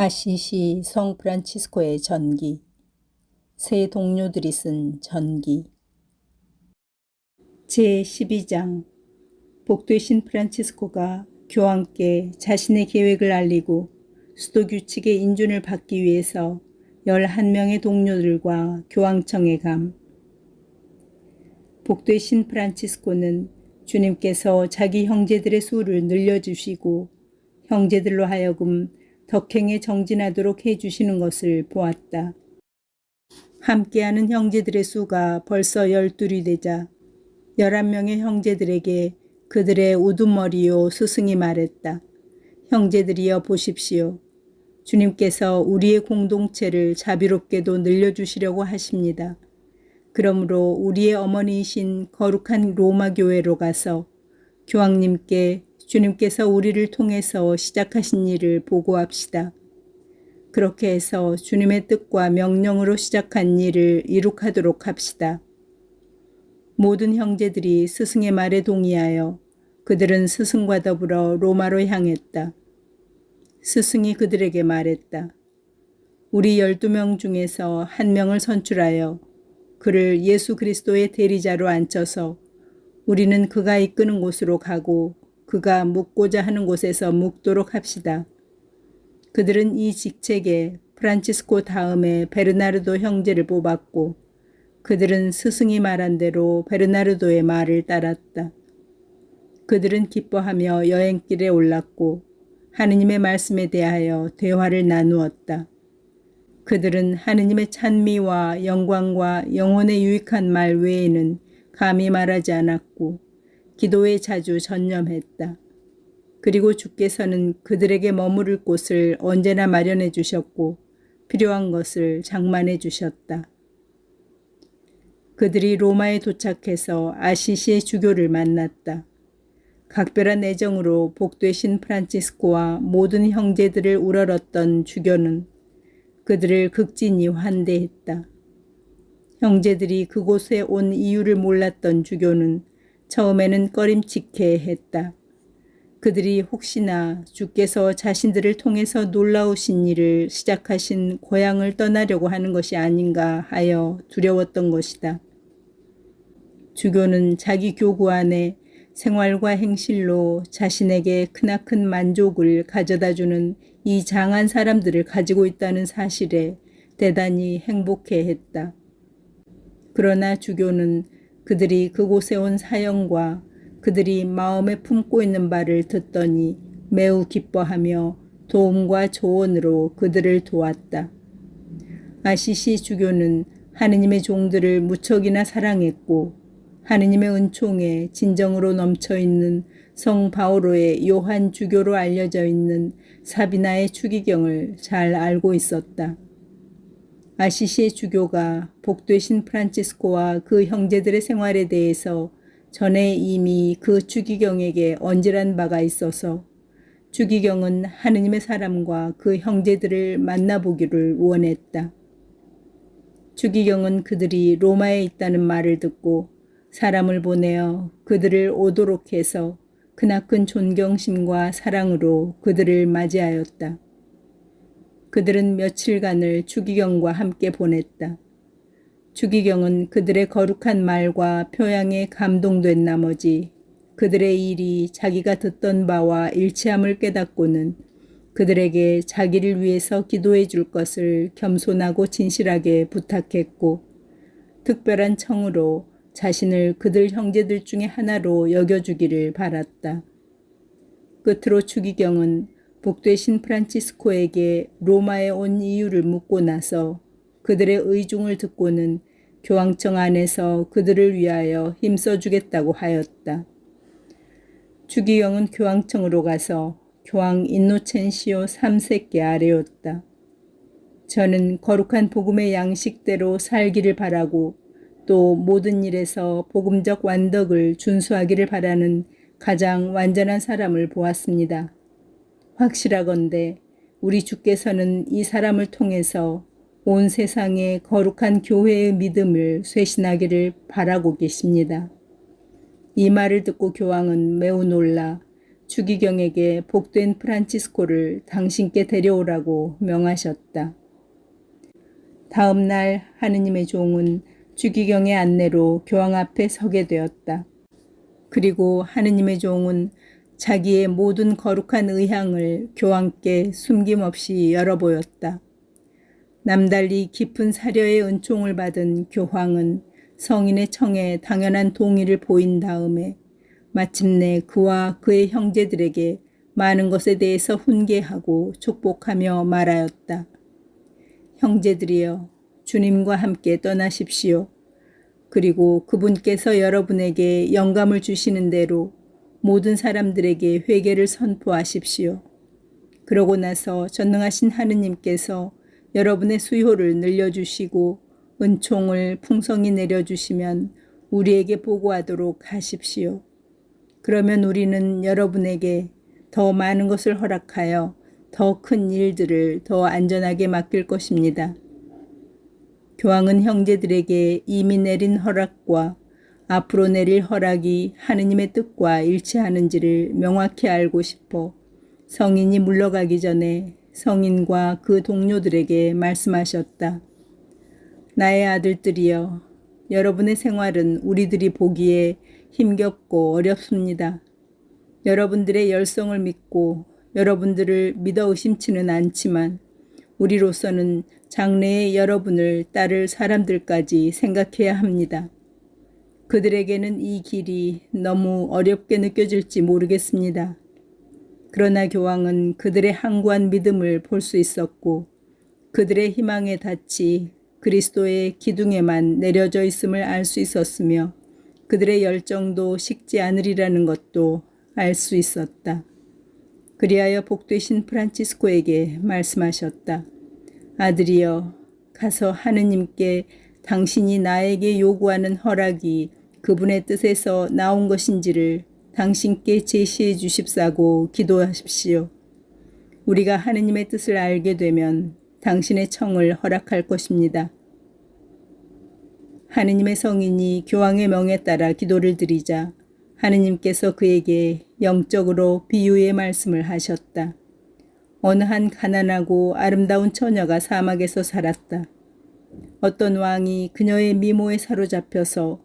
아시시 성 프란치스코의 전기, 세 동료들이 쓴 전기. 제12장. 복되신 프란치스코가 교황께 자신의 계획을 알리고 수도 규칙의 인준을 받기 위해서 11명의 동료들과 교황청에 감. 복되신 프란치스코는 주님께서 자기 형제들의 수를 늘려주시고 형제들로 하여금 덕행에 정진하도록 해주시는 것을 보았다. 함께하는 형제들의 수가 벌써 12이 되자 11명의 형제들에게 그들의 우두머리요 스승이 말했다. 형제들이여 보십시오. 주님께서 우리의 공동체를 자비롭게도 늘려주시려고 하십니다. 그러므로 우리의 어머니이신 거룩한 로마 교회로 가서 교황님께 주님께서 우리를 통해서 시작하신 일을 보고합시다. 그렇게 해서 주님의 뜻과 명령으로 시작한 일을 이룩하도록 합시다. 모든 형제들이 스승의 말에 동의하여 그들은 스승과 더불어 로마로 향했다. 스승이 그들에게 말했다. 우리 12명 중에서 한 명을 선출하여 그를 예수 그리스도의 대리자로 앉혀서 우리는 그가 이끄는 곳으로 가고 그가 묵고자 하는 곳에서 묵도록 합시다. 그들은 이 직책에 프란치스코 다음에 베르나르도 형제를 뽑았고 그들은 스승이 말한 대로 베르나르도의 말을 따랐다. 그들은 기뻐하며 여행길에 올랐고 하느님의 말씀에 대하여 대화를 나누었다. 그들은 하느님의 찬미와 영광과 영혼에 유익한 말 외에는 감히 말하지 않았고 기도에 자주 전념했다. 그리고 주께서는 그들에게 머무를 곳을 언제나 마련해 주셨고 필요한 것을 장만해 주셨다. 그들이 로마에 도착해서 아시시의 주교를 만났다. 각별한 애정으로 복되신 프란치스코와 모든 형제들을 우러렀던 주교는 그들을 극진히 환대했다. 형제들이 그곳에 온 이유를 몰랐던 주교는 처음에는 꺼림칙해 했다. 그들이 혹시나 주께서 자신들을 통해서 놀라우신 일을 시작하신 고향을 떠나려고 하는 것이 아닌가 하여 두려웠던 것이다. 주교는 자기 교구 안에 생활과 행실로 자신에게 크나큰 만족을 가져다주는 이 장한 사람들을 가지고 있다는 사실에 대단히 행복해했다. 그러나 주교는 그들이 그곳에 온 사연과 그들이 마음에 품고 있는 바를 듣더니 매우 기뻐하며 도움과 조언으로 그들을 도왔다. 아시시 주교는 하느님의 종들을 무척이나 사랑했고 하느님의 은총에 진정으로 넘쳐있는 성 바오로의 요한 주교로 알려져 있는 사비나의 추기경을 잘 알고 있었다. 아시시의 주교가 복되신 프란치스코와 그 형제들의 생활에 대해서 전에 이미 그 추기경에게 언질한 바가 있어서 추기경은 하느님의 사람과 그 형제들을 만나보기를 원했다. 추기경은 그들이 로마에 있다는 말을 듣고 사람을 보내어 그들을 오도록 해서 크나큰 존경심과 사랑으로 그들을 맞이하였다. 그들은 며칠간을 추기경과 함께 보냈다. 추기경은 그들의 거룩한 말과 표양에 감동된 나머지 그들의 일이 자기가 듣던 바와 일치함을 깨닫고는 그들에게 자기를 위해서 기도해 줄 것을 겸손하고 진실하게 부탁했고 특별한 청으로 자신을 그들 형제들 중에 하나로 여겨주기를 바랐다. 끝으로 추기경은 복되신 프란치스코에게 로마에 온 이유를 묻고 나서 그들의 의중을 듣고는 교황청 안에서 그들을 위하여 힘써주겠다고 하였다. 추기경은 교황청으로 가서 교황 인노첸시오 3세께 아뢰었다. 저는 거룩한 복음의 양식대로 살기를 바라고 또 모든 일에서 복음적 완덕을 준수하기를 바라는 가장 완전한 사람을 보았습니다. 확실하건대 우리 주께서는 이 사람을 통해서 온 세상에 거룩한 교회의 믿음을 쇄신하기를 바라고 계십니다. 이 말을 듣고 교황은 매우 놀라 주기경에게 복된 프란치스코를 당신께 데려오라고 명하셨다. 다음 날 하느님의 종은 주기경의 안내로 교황 앞에 서게 되었다. 그리고 하느님의 종은 자기의 모든 거룩한 의향을 교황께 숨김없이 열어보였다. 남달리 깊은 사려의 은총을 받은 교황은 성인의 청에 당연한 동의를 보인 다음에 마침내 그와 그의 형제들에게 많은 것에 대해서 훈계하고 축복하며 말하였다. 형제들이여, 주님과 함께 떠나십시오. 그리고 그분께서 여러분에게 영감을 주시는 대로 모든 사람들에게 회개를 선포하십시오. 그러고 나서 전능하신 하느님께서 여러분의 수요를 늘려주시고 은총을 풍성히 내려주시면 우리에게 보고하도록 하십시오. 그러면 우리는 여러분에게 더 많은 것을 허락하여 더 큰 일들을 더 안전하게 맡길 것입니다. 교황은 형제들에게 이미 내린 허락과 앞으로 내릴 허락이 하느님의 뜻과 일치하는지를 명확히 알고 싶어 성인이 물러가기 전에 성인과 그 동료들에게 말씀하셨다. 나의 아들들이여, 여러분의 생활은 우리들이 보기에 힘겹고 어렵습니다. 여러분들의 열성을 믿고 여러분들을 믿어 의심치는 않지만 우리로서는 장래의 여러분을 따를 사람들까지 생각해야 합니다. 그들에게는 이 길이 너무 어렵게 느껴질지 모르겠습니다. 그러나 교황은 그들의 항구한 믿음을 볼 수 있었고 그들의 희망의 닻이 그리스도의 기둥에만 내려져 있음을 알 수 있었으며 그들의 열정도 식지 않으리라는 것도 알 수 있었다. 그리하여 복되신 프란치스코에게 말씀하셨다. 아들이여, 가서 하느님께 당신이 나에게 요구하는 허락이 그분의 뜻에서 나온 것인지를 당신께 제시해 주십사고 기도하십시오. 우리가 하느님의 뜻을 알게 되면 당신의 청을 허락할 것입니다. 하느님의 성인이 교황의 명에 따라 기도를 드리자 하느님께서 그에게 영적으로 비유의 말씀을 하셨다. 어느 한 가난하고 아름다운 처녀가 사막에서 살았다. 어떤 왕이 그녀의 미모에 사로잡혀서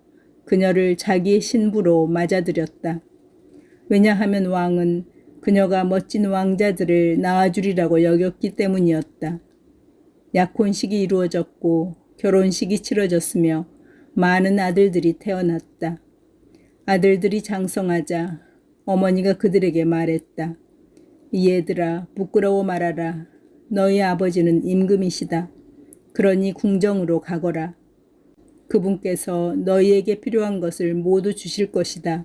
그녀를 자기의 신부로 맞아들였다. 왜냐하면 왕은 그녀가 멋진 왕자들을 낳아주리라고 여겼기 때문이었다. 약혼식이 이루어졌고 결혼식이 치러졌으며 많은 아들들이 태어났다. 아들들이 장성하자 어머니가 그들에게 말했다. 이 얘들아, 부끄러워 말아라. 너희 아버지는 임금이시다. 그러니 궁정으로 가거라. 그분께서 너희에게 필요한 것을 모두 주실 것이다.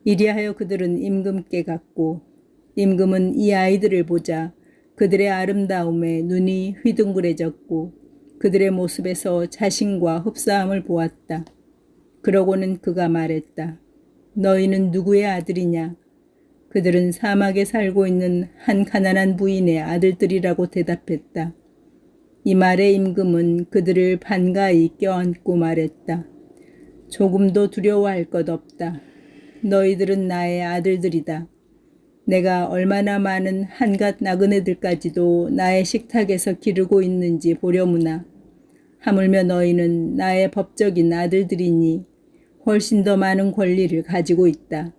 이리하여 그들은 임금께 갔고 임금은 이 아이들을 보자 그들의 아름다움에 눈이 휘둥그레졌고 그들의 모습에서 자신과 흡사함을 보았다. 그러고는 그가 말했다. 너희는 누구의 아들이냐? 그들은 사막에 살고 있는 한 가난한 부인의 아들들이라고 대답했다. 이 말에 임금은 그들을 반가이 껴안고 말했다. 조금도 두려워할 것 없다. 너희들은 나의 아들들이다. 내가 얼마나 많은 한갓 나그네들까지도 나의 식탁에서 기르고 있는지 보려무나. 하물며 너희는 나의 법적인 아들들이니 훨씬 더 많은 권리를 가지고 있다.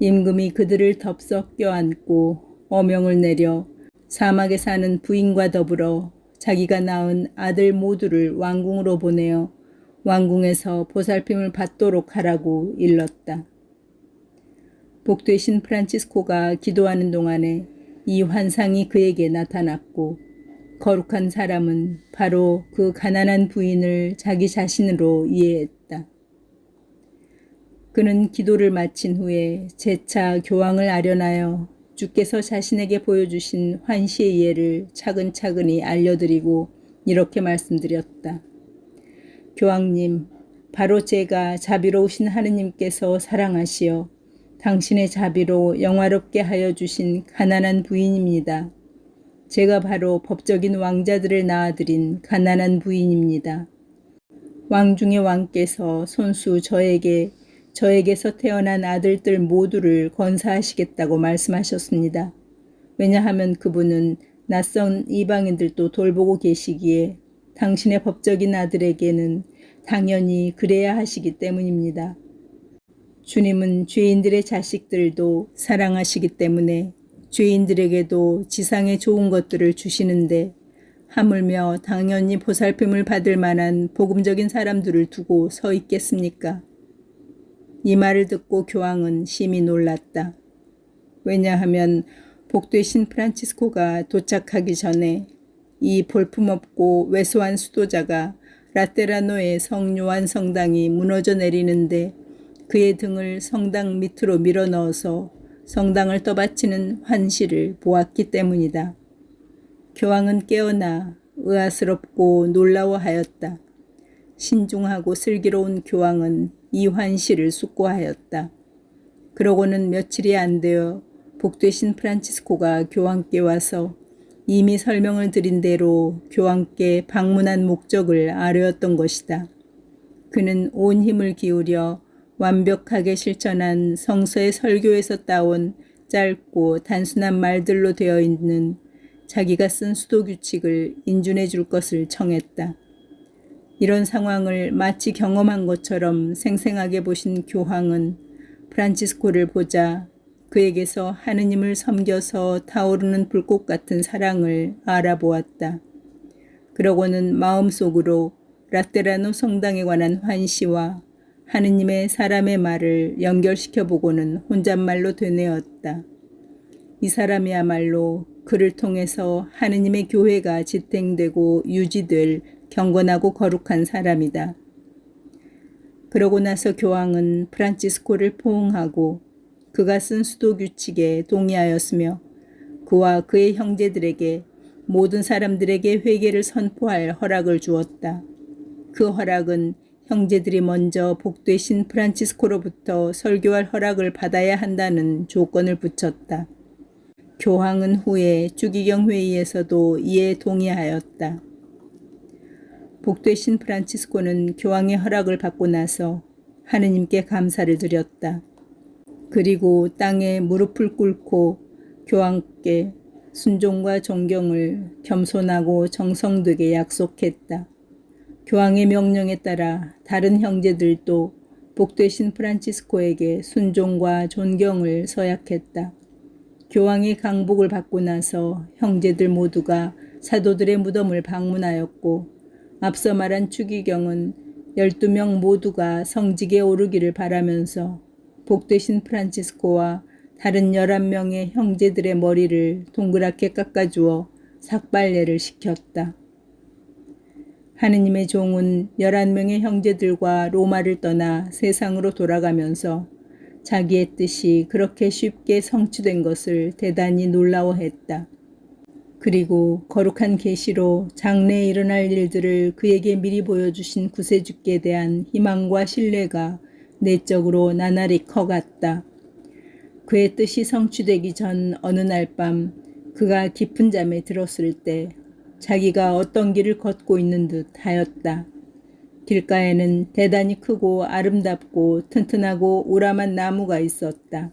임금이 그들을 덥석 껴안고 어명을 내려 사막에 사는 부인과 더불어 자기가 낳은 아들 모두를 왕궁으로 보내어 왕궁에서 보살핌을 받도록 하라고 일렀다. 복되신 프란치스코가 기도하는 동안에 이 환상이 그에게 나타났고 거룩한 사람은 바로 그 가난한 부인을 자기 자신으로 이해했다. 그는 기도를 마친 후에 재차 교황을 아련하여 주께서 자신에게 보여주신 환시의 예를 차근차근히 알려드리고 이렇게 말씀드렸다. 교황님, 바로 제가 자비로우신 하느님께서 사랑하시어 당신의 자비로 영화롭게 하여 주신 가난한 부인입니다. 제가 바로 법적인 왕자들을 낳아드린 가난한 부인입니다. 왕 중의 왕께서 손수 저에게 저에게서 태어난 아들들 모두를 건사하시겠다고 말씀하셨습니다. 왜냐하면 그분은 낯선 이방인들도 돌보고 계시기에 당신의 법적인 아들에게는 당연히 그래야 하시기 때문입니다. 주님은 죄인들의 자식들도 사랑하시기 때문에 죄인들에게도 지상의 좋은 것들을 주시는데 하물며 당연히 보살핌을 받을 만한 복음적인 사람들을 두고 서 있겠습니까? 이 말을 듣고 교황은 심히 놀랐다. 왜냐하면 복되신 프란치스코가 도착하기 전에 이 볼품없고 왜소한 수도자가 라테라노의 성 요한 성당이 무너져 내리는데 그의 등을 성당 밑으로 밀어 넣어서 성당을 떠받치는 환시를 보았기 때문이다. 교황은 깨어나 의아스럽고 놀라워하였다. 신중하고 슬기로운 교황은 이 환시를 숙고하였다. 그러고는 며칠이 안 되어 복되신 프란치스코가 교황께 와서 이미 설명을 드린 대로 교황께 방문한 목적을 아뢰었던 것이다. 그는 온 힘을 기울여 완벽하게 실천한 성서의 설교에서 따온 짧고 단순한 말들로 되어 있는 자기가 쓴 수도 규칙을 인준해 줄 것을 청했다. 이런 상황을 마치 경험한 것처럼 생생하게 보신 교황은 프란치스코를 보자 그에게서 하느님을 섬겨서 타오르는 불꽃 같은 사랑을 알아보았다. 그러고는 마음속으로 라테라노 성당에 관한 환시와 하느님의 사람의 말을 연결시켜 보고는 혼잣말로 되뇌었다. 이 사람이야말로 그를 통해서 하느님의 교회가 지탱되고 유지될 경건하고 거룩한 사람이다. 그러고 나서 교황은 프란치스코를 포옹하고 그가 쓴 수도 규칙에 동의하였으며 그와 그의 형제들에게 모든 사람들에게 회개를 선포할 허락을 주었다. 그 허락은 형제들이 먼저 복되신 프란치스코로부터 설교할 허락을 받아야 한다는 조건을 붙였다. 교황은 후에 주기경 회의에서도 이에 동의하였다. 복되신 프란치스코는 교황의 허락을 받고 나서 하느님께 감사를 드렸다. 그리고 땅에 무릎을 꿇고 교황께 순종과 존경을 겸손하고 정성되게 약속했다. 교황의 명령에 따라 다른 형제들도 복되신 프란치스코에게 순종과 존경을 서약했다. 교황의 강복을 받고 나서 형제들 모두가 사도들의 무덤을 방문하였고 앞서 말한 추기경은 12명 모두가 성직에 오르기를 바라면서 복되신 프란치스코와 다른 11명의 형제들의 머리를 동그랗게 깎아주어 삭발례를 시켰다. 하느님의 종은 11명의 형제들과 로마를 떠나 세상으로 돌아가면서 자기의 뜻이 그렇게 쉽게 성취된 것을 대단히 놀라워했다. 그리고 거룩한 계시로 장래에 일어날 일들을 그에게 미리 보여주신 구세주께 대한 희망과 신뢰가 내적으로 나날이 커갔다. 그의 뜻이 성취되기 전 어느 날 밤 그가 깊은 잠에 들었을 때 자기가 어떤 길을 걷고 있는 듯 하였다. 길가에는 대단히 크고 아름답고 튼튼하고 우람한 나무가 있었다.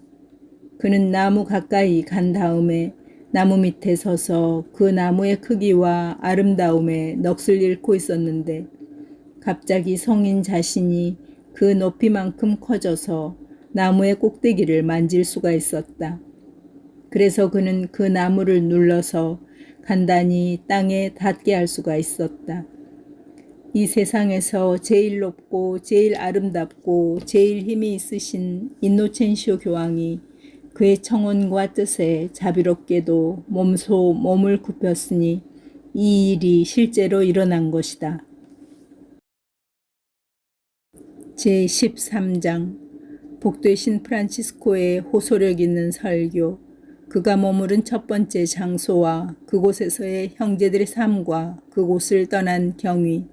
그는 나무 가까이 간 다음에 나무 밑에 서서 그 나무의 크기와 아름다움에 넋을 잃고 있었는데 갑자기 성인 자신이 그 높이만큼 커져서 나무의 꼭대기를 만질 수가 있었다. 그래서 그는 그 나무를 눌러서 간단히 땅에 닿게 할 수가 있었다. 이 세상에서 제일 높고 제일 아름답고 제일 힘이 있으신 인노첸시오 교황이 그의 청혼과 뜻에 자비롭게도 몸소 몸을 굽혔으니 이 일이 실제로 일어난 것이다. 제13장 복되신 프란치스코의 호소력 있는 설교. 그가 머무른 첫 번째 장소와 그곳에서의 형제들의 삶과 그곳을 떠난 경위.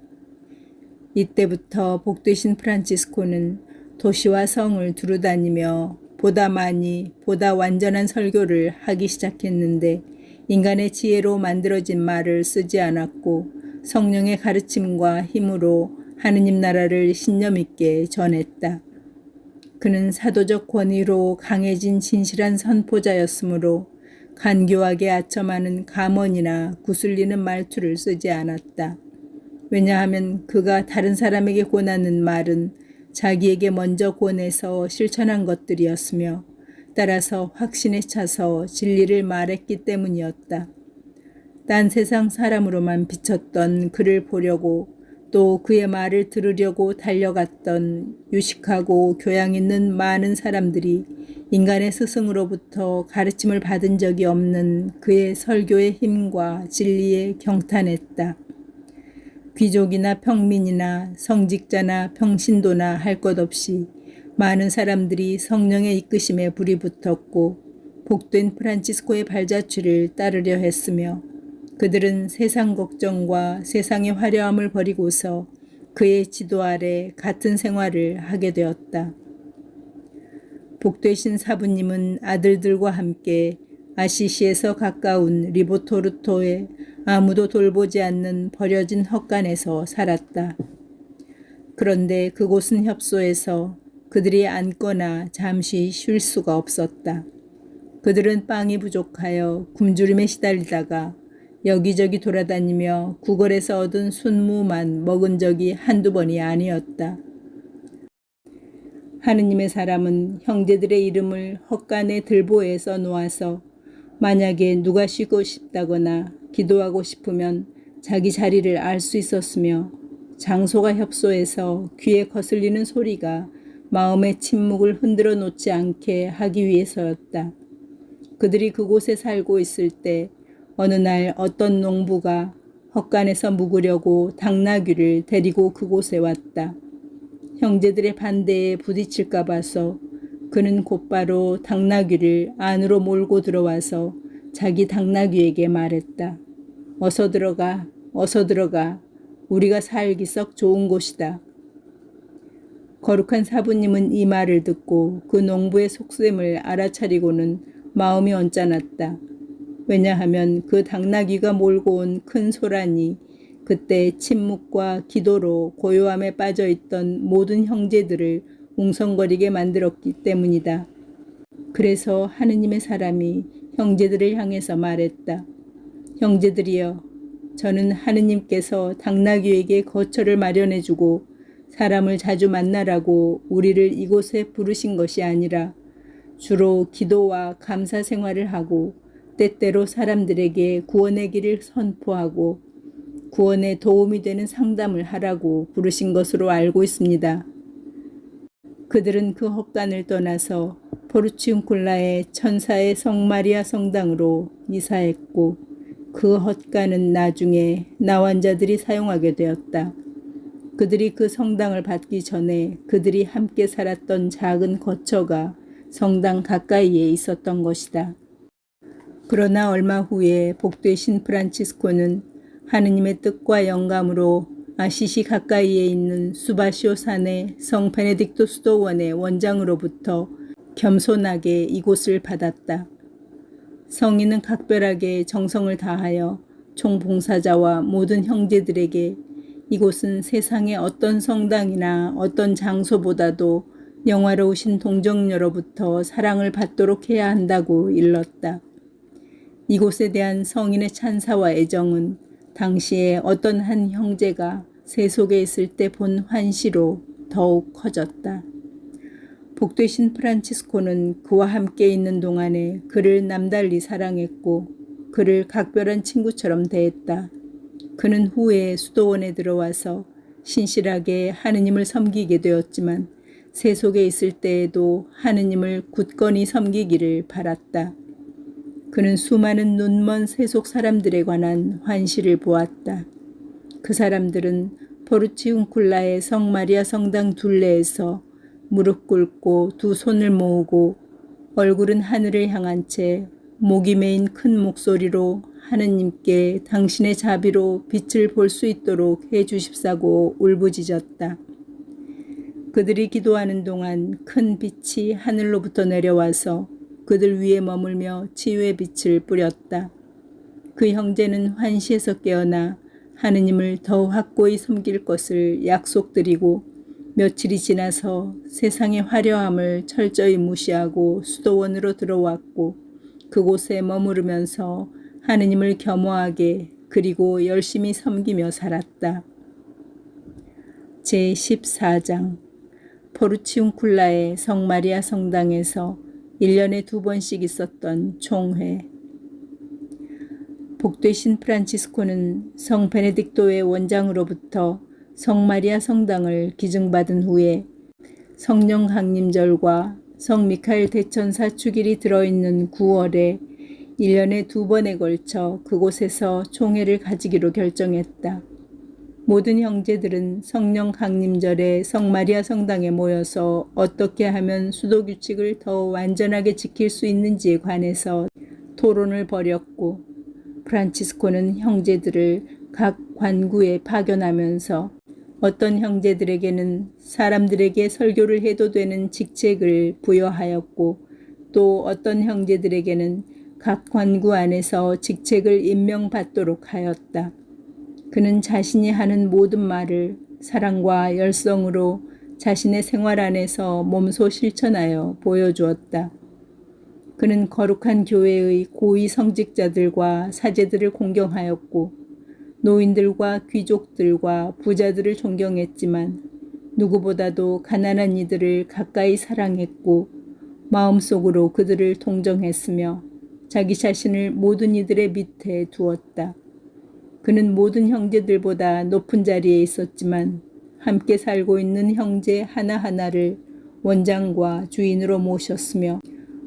이때부터 복되신 프란치스코는 도시와 성을 두루다니며 보다 많이 보다 완전한 설교를 하기 시작했는데 인간의 지혜로 만들어진 말을 쓰지 않았고 성령의 가르침과 힘으로 하느님 나라를 신념 있게 전했다. 그는 사도적 권위로 강해진 진실한 선포자였으므로 간교하게 아첨하는 감언이나 구슬리는 말투를 쓰지 않았다. 왜냐하면 그가 다른 사람에게 권하는 말은 자기에게 먼저 권해서 실천한 것들이었으며 따라서 확신에 차서 진리를 말했기 때문이었다. 딴 세상 사람으로만 비쳤던 그를 보려고 또 그의 말을 들으려고 달려갔던 유식하고 교양 있는 많은 사람들이 인간의 스승으로부터 가르침을 받은 적이 없는 그의 설교의 힘과 진리에 경탄했다. 귀족이나 평민이나 성직자나 평신도나 할 것 없이 많은 사람들이 성령의 이끄심에 불이 붙었고 복된 프란치스코의 발자취를 따르려 했으며 그들은 세상 걱정과 세상의 화려함을 버리고서 그의 지도 아래 같은 생활을 하게 되었다. 복되신 사부님은 아들들과 함께 아시시에서 가까운 리보토르토에 아무도 돌보지 않는 버려진 헛간에서 살았다. 그런데 그곳은 협소해서 그들이 앉거나 잠시 쉴 수가 없었다. 그들은 빵이 부족하여 굶주림에 시달리다가 여기저기 돌아다니며 구걸에서 얻은 순무만 먹은 적이 한두 번이 아니었다. 하느님의 사람은 형제들의 이름을 헛간에 들보에 써놓아서 만약에 누가 쉬고 싶다거나 기도하고 싶으면 자기 자리를 알 수 있었으며 장소가 협소해서 귀에 거슬리는 소리가 마음의 침묵을 흔들어 놓지 않게 하기 위해서였다. 그들이 그곳에 살고 있을 때 어느 날 어떤 농부가 헛간에서 묵으려고 당나귀를 데리고 그곳에 왔다. 형제들의 반대에 부딪힐까 봐서 그는 곧바로 당나귀를 안으로 몰고 들어와서 자기 당나귀에게 말했다. 어서 들어가, 어서 들어가. 우리가 살기 썩 좋은 곳이다. 거룩한 사부님은 이 말을 듣고 그 농부의 속셈을 알아차리고는 마음이 언짢았다. 왜냐하면 그 당나귀가 몰고 온 큰 소란이 그때 침묵과 기도로 고요함에 빠져있던 모든 형제들을 웅성거리게 만들었기 때문이다. 그래서 하느님의 사람이 형제들을 향해서 말했다. 형제들이여, 저는 하느님께서 당나귀에게 거처를 마련해주고 사람을 자주 만나라고 우리를 이곳에 부르신 것이 아니라 주로 기도와 감사 생활을 하고 때때로 사람들에게 구원의 길을 선포하고 구원에 도움이 되는 상담을 하라고 부르신 것으로 알고 있습니다. 그들은 그 헛간을 떠나서 포르치움쿨라의 천사의 성마리아 성당으로 이사했고 그 헛간은 나중에 나환자들이 사용하게 되었다. 그들이 그 성당을 받기 전에 그들이 함께 살았던 작은 거처가 성당 가까이에 있었던 것이다. 그러나 얼마 후에 복되신 프란치스코는 하느님의 뜻과 영감으로 아시시 가까이에 있는 수바시오 산의 성 베네딕토 수도원의 원장으로부터 겸손하게 이곳을 받았다. 성인은 각별하게 정성을 다하여 총봉사자와 모든 형제들에게 이곳은 세상의 어떤 성당이나 어떤 장소보다도 영화로우신 동정녀로부터 사랑을 받도록 해야 한다고 일렀다. 이곳에 대한 성인의 찬사와 애정은 당시에 어떤 한 형제가 세속에 있을 때 본 환시로 더욱 커졌다. 복되신 프란치스코는 그와 함께 있는 동안에 그를 남달리 사랑했고 그를 각별한 친구처럼 대했다. 그는 후에 수도원에 들어와서 신실하게 하느님을 섬기게 되었지만 세속에 있을 때에도 하느님을 굳건히 섬기기를 바랐다. 그는 수많은 눈먼 세속 사람들에 관한 환시를 보았다. 그 사람들은 포르치움쿨라의 성마리아 성당 둘레에서 무릎 꿇고 두 손을 모으고 얼굴은 하늘을 향한 채 목이 메인 큰 목소리로 하느님께 당신의 자비로 빛을 볼 수 있도록 해 주십사고 울부짖었다. 그들이 기도하는 동안 큰 빛이 하늘로부터 내려와서 그들 위에 머물며 치유의 빛을 뿌렸다. 그 형제는 환시에서 깨어나 하느님을 더 확고히 섬길 것을 약속드리고 며칠이 지나서 세상의 화려함을 철저히 무시하고 수도원으로 들어왔고 그곳에 머무르면서 하느님을 겸허하게 그리고 열심히 섬기며 살았다. 제14장 포르치움쿨라의 성마리아 성당에서 1년에 2번씩 있었던 총회. 복되신 프란치스코는 성 베네딕토의 원장으로부터 성마리아 성당을 기증받은 후에 성령 강림절과 성 미카엘 대천사 축일이 들어있는 9월에 1년에 2번에 걸쳐 그곳에서 총회를 가지기로 결정했다. 모든 형제들은 성령 강림절에 성마리아 성당에 모여서 어떻게 하면 수도규칙을 더 완전하게 지킬 수 있는지에 관해서 토론을 벌였고 프란치스코는 형제들을 각 관구에 파견하면서 어떤 형제들에게는 사람들에게 설교를 해도 되는 직책을 부여하였고 또 어떤 형제들에게는 각 관구 안에서 직책을 임명받도록 하였다. 그는 자신이 하는 모든 말을 사랑과 열성으로 자신의 생활 안에서 몸소 실천하여 보여주었다. 그는 거룩한 교회의 고위 성직자들과 사제들을 공경하였고 노인들과 귀족들과 부자들을 존경했지만 누구보다도 가난한 이들을 가까이 사랑했고 마음속으로 그들을 동정했으며 자기 자신을 모든 이들의 밑에 두었다. 그는 모든 형제들보다 높은 자리에 있었지만 함께 살고 있는 형제 하나하나를 원장과 주인으로 모셨으며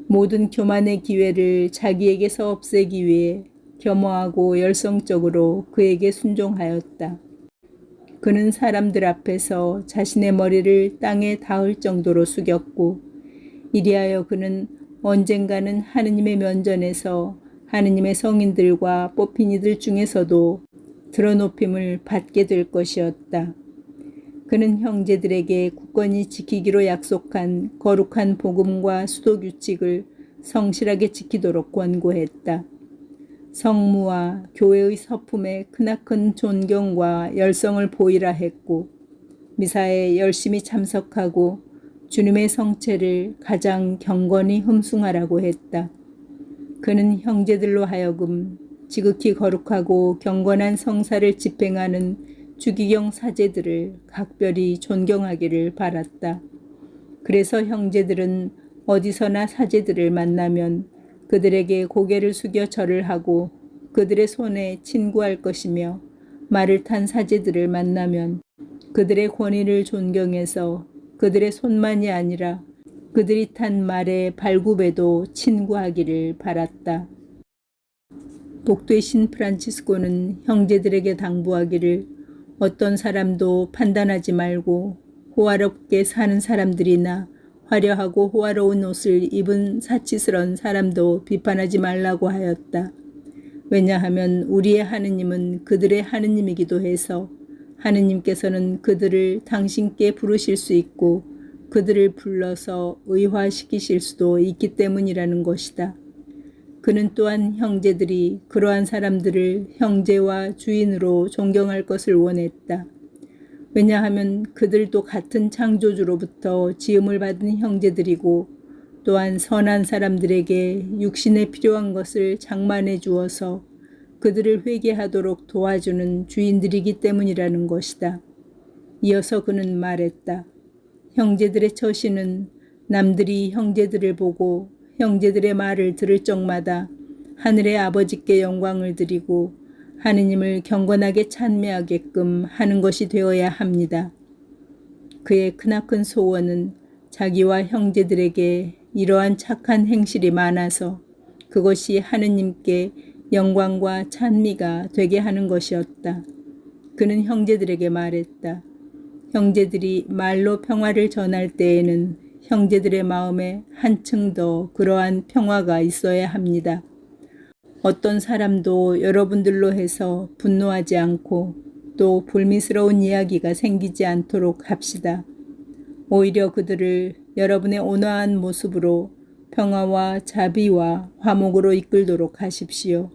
모든 교만의 기회를 자기에게서 없애기 위해 겸허하고 열성적으로 그에게 순종하였다. 그는 사람들 앞에서 자신의 머리를 땅에 닿을 정도로 숙였고 이리하여 그는 언젠가는 하느님의 면전에서 하느님의 성인들과 뽑힌 이들 중에서도 드러높임을 받게 될 것이었다. 그는 형제들에게 굳건히 지키기로 약속한 거룩한 복음과 수도규칙을 성실하게 지키도록 권고했다. 성무와 교회의 서품에 크나큰 존경과 열성을 보이라 했고 미사에 열심히 참석하고 주님의 성체를 가장 경건히 흠숭하라고 했다. 그는 형제들로 하여금 지극히 거룩하고 경건한 성사를 집행하는 주기경 사제들을 각별히 존경하기를 바랐다. 그래서 형제들은 어디서나 사제들을 만나면 그들에게 고개를 숙여 절을 하고 그들의 손에 친구할 것이며 말을 탄 사제들을 만나면 그들의 권위를 존경해서 그들의 손만이 아니라 그들이 탄 말의 발굽에도 친구하기를 바랐다. 복되신 프란치스코는 형제들에게 당부하기를 어떤 사람도 판단하지 말고 호화롭게 사는 사람들이나 화려하고 호화로운 옷을 입은 사치스러운 사람도 비판하지 말라고 하였다. 왜냐하면 우리의 하느님은 그들의 하느님이기도 해서 하느님께서는 그들을 당신께 부르실 수 있고 그들을 불러서 의화시키실 수도 있기 때문이라는 것이다. 그는 또한 형제들이 그러한 사람들을 형제와 주인으로 존경할 것을 원했다. 왜냐하면 그들도 같은 창조주로부터 지음을 받은 형제들이고 또한 선한 사람들에게 육신에 필요한 것을 장만해 주어서 그들을 회개하도록 도와주는 주인들이기 때문이라는 것이다. 이어서 그는 말했다. 형제들의 처신은 남들이 형제들을 보고 형제들의 말을 들을 적마다 하늘의 아버지께 영광을 드리고 하느님을 경건하게 찬미하게끔 하는 것이 되어야 합니다. 그의 크나큰 소원은 자기와 형제들에게 이러한 착한 행실이 많아서 그것이 하느님께 영광과 찬미가 되게 하는 것이었다. 그는 형제들에게 말했다. 형제들이 말로 평화를 전할 때에는 형제들의 마음에 한층 더 그러한 평화가 있어야 합니다. 어떤 사람도 여러분들로 해서 분노하지 않고 또 불미스러운 이야기가 생기지 않도록 합시다. 오히려 그들을 여러분의 온화한 모습으로 평화와 자비와 화목으로 이끌도록 하십시오.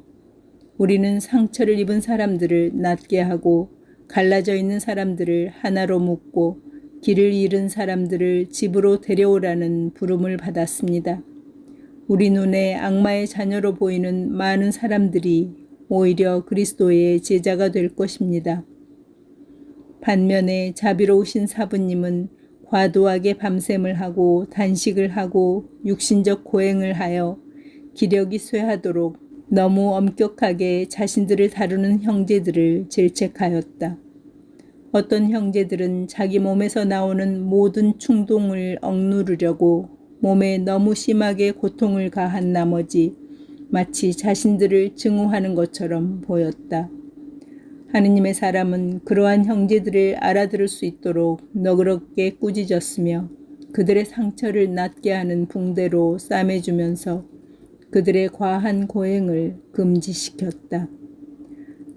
우리는 상처를 입은 사람들을 낫게 하고 갈라져 있는 사람들을 하나로 묶고 길을 잃은 사람들을 집으로 데려오라는 부름을 받았습니다. 우리 눈에 악마의 자녀로 보이는 많은 사람들이 오히려 그리스도의 제자가 될 것입니다. 반면에 자비로우신 사부님은 과도하게 밤샘을 하고 단식을 하고 육신적 고행을 하여 기력이 쇠하도록 너무 엄격하게 자신들을 다루는 형제들을 질책하였다. 어떤 형제들은 자기 몸에서 나오는 모든 충동을 억누르려고 몸에 너무 심하게 고통을 가한 나머지 마치 자신들을 증오하는 것처럼 보였다. 하느님의 사람은 그러한 형제들을 알아들을 수 있도록 너그럽게 꾸짖었으며 그들의 상처를 낫게 하는 붕대로 싸매주면서 그들의 과한 고행을 금지시켰다.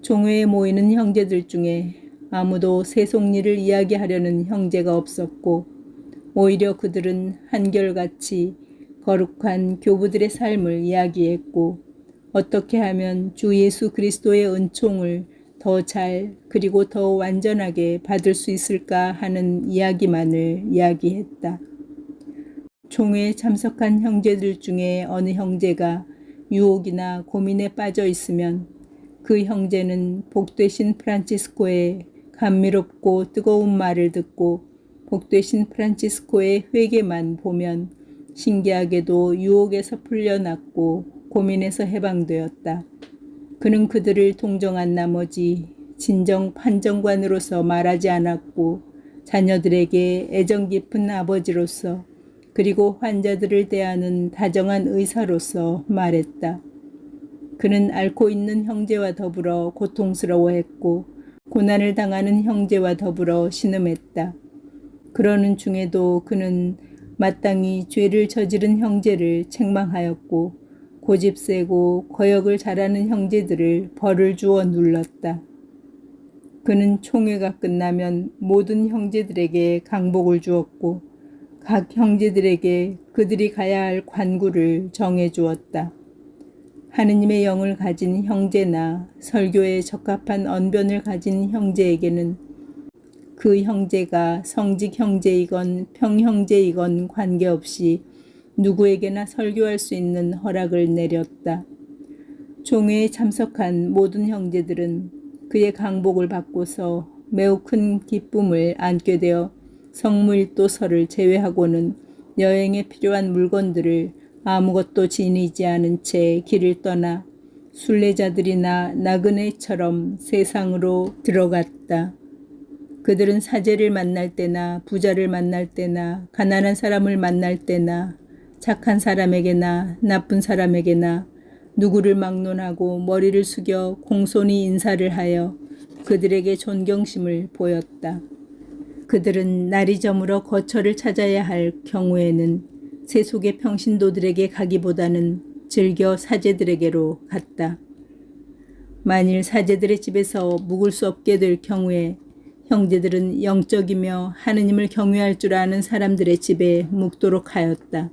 종회에 모이는 형제들 중에 아무도 세속일을 이야기하려는 형제가 없었고 오히려 그들은 한결같이 거룩한 교부들의 삶을 이야기했고 어떻게 하면 주 예수 그리스도의 은총을 더 잘 그리고 더 완전하게 받을 수 있을까 하는 이야기만을 이야기했다. 종회에 참석한 형제들 중에 어느 형제가 유혹이나 고민에 빠져 있으면 그 형제는 복되신 프란치스코의 감미롭고 뜨거운 말을 듣고 복되신 프란치스코의 회개만 보면 신기하게도 유혹에서 풀려났고 고민에서 해방되었다. 그는 그들을 동정한 나머지 진정 판정관으로서 말하지 않았고 자녀들에게 애정 깊은 아버지로서 그리고 환자들을 대하는 다정한 의사로서 말했다. 그는 앓고 있는 형제와 더불어 고통스러워했고 고난을 당하는 형제와 더불어 신음했다. 그러는 중에도 그는 마땅히 죄를 저지른 형제를 책망하였고 고집세고 거역을 잘하는 형제들을 벌을 주어 눌렀다. 그는 총회가 끝나면 모든 형제들에게 강복을 주었고 각 형제들에게 그들이 가야 할 관구를 정해 주었다. 하느님의 영을 가진 형제나 설교에 적합한 언변을 가진 형제에게는 그 형제가 성직 형제이건 평형제이건 관계없이 누구에게나 설교할 수 있는 허락을 내렸다. 종회에 참석한 모든 형제들은 그의 강복을 받고서 매우 큰 기쁨을 안게 되어 성무일도서를 제외하고는 여행에 필요한 물건들을 아무것도 지니지 않은 채 길을 떠나 순례자들이나 나그네처럼 세상으로 들어갔다. 그들은 사제를 만날 때나 부자를 만날 때나 가난한 사람을 만날 때나 착한 사람에게나 나쁜 사람에게나 누구를 막론하고 머리를 숙여 공손히 인사를 하여 그들에게 존경심을 보였다. 그들은 날이 저물어 거처를 찾아야 할 경우에는 세속의 평신도들에게 가기보다는 즐겨 사제들에게로 갔다. 만일 사제들의 집에서 묵을 수 없게 될 경우에 형제들은 영적이며 하느님을 경외할 줄 아는 사람들의 집에 묵도록 하였다.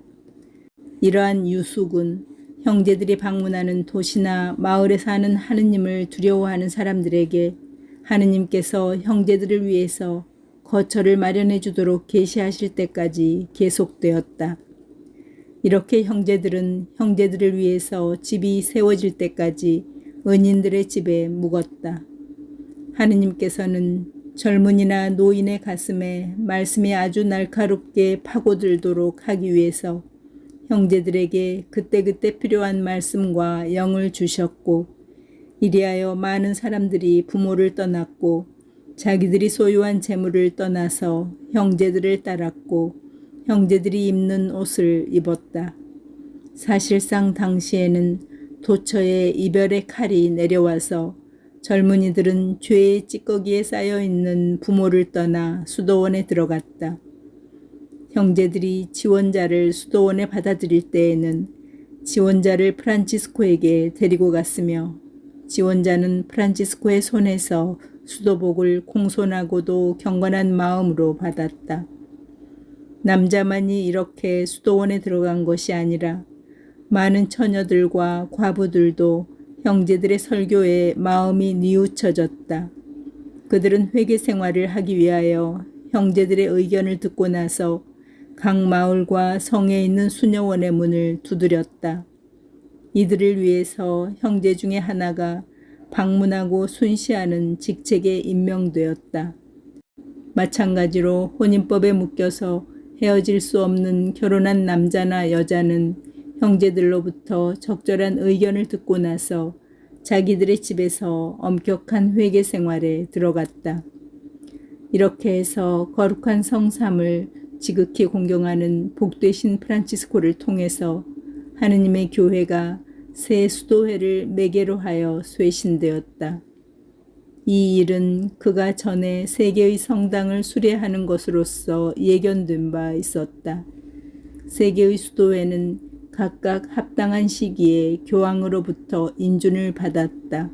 이러한 유숙은 형제들이 방문하는 도시나 마을에 사는 하느님을 두려워하는 사람들에게 하느님께서 형제들을 위해서 거처를 마련해 주도록 계시하실 때까지 계속되었다. 이렇게 형제들은 형제들을 위해서 집이 세워질 때까지 은인들의 집에 묵었다. 하느님께서는 젊은이나 노인의 가슴에 말씀이 아주 날카롭게 파고들도록 하기 위해서 형제들에게 그때그때 필요한 말씀과 영을 주셨고 이리하여 많은 사람들이 부모를 떠났고 자기들이 소유한 재물을 떠나서 형제들을 따랐고 형제들이 입는 옷을 입었다. 사실상 당시에는 도처에 이별의 칼이 내려와서 젊은이들은 죄의 찌꺼기에 쌓여있는 부모를 떠나 수도원에 들어갔다. 형제들이 지원자를 수도원에 받아들일 때에는 지원자를 프란치스코에게 데리고 갔으며 지원자는 프란치스코의 손에서 수도복을 공손하고도 경건한 마음으로 받았다. 남자만이 이렇게 수도원에 들어간 것이 아니라 많은 처녀들과 과부들도 형제들의 설교에 마음이 뉘우쳐졌다. 그들은 회개 생활을 하기 위하여 형제들의 의견을 듣고 나서 각 마을과 성에 있는 수녀원의 문을 두드렸다. 이들을 위해서 형제 중에 하나가 방문하고 순시하는 직책에 임명되었다. 마찬가지로 혼인법에 묶여서 헤어질 수 없는 결혼한 남자나 여자는 형제들로부터 적절한 의견을 듣고 나서 자기들의 집에서 엄격한 회개 생활에 들어갔다. 이렇게 해서 거룩한 성삼을 지극히 공경하는 복되신 프란치스코를 통해서 하느님의 교회가 새 수도회를 매개로 하여 쇄신되었다. 이 일은 그가 전에 세계의 성당을 수례하는 것으로서 예견된 바 있었다. 세계의 수도회는 각각 합당한 시기에 교황으로부터 인준을 받았다.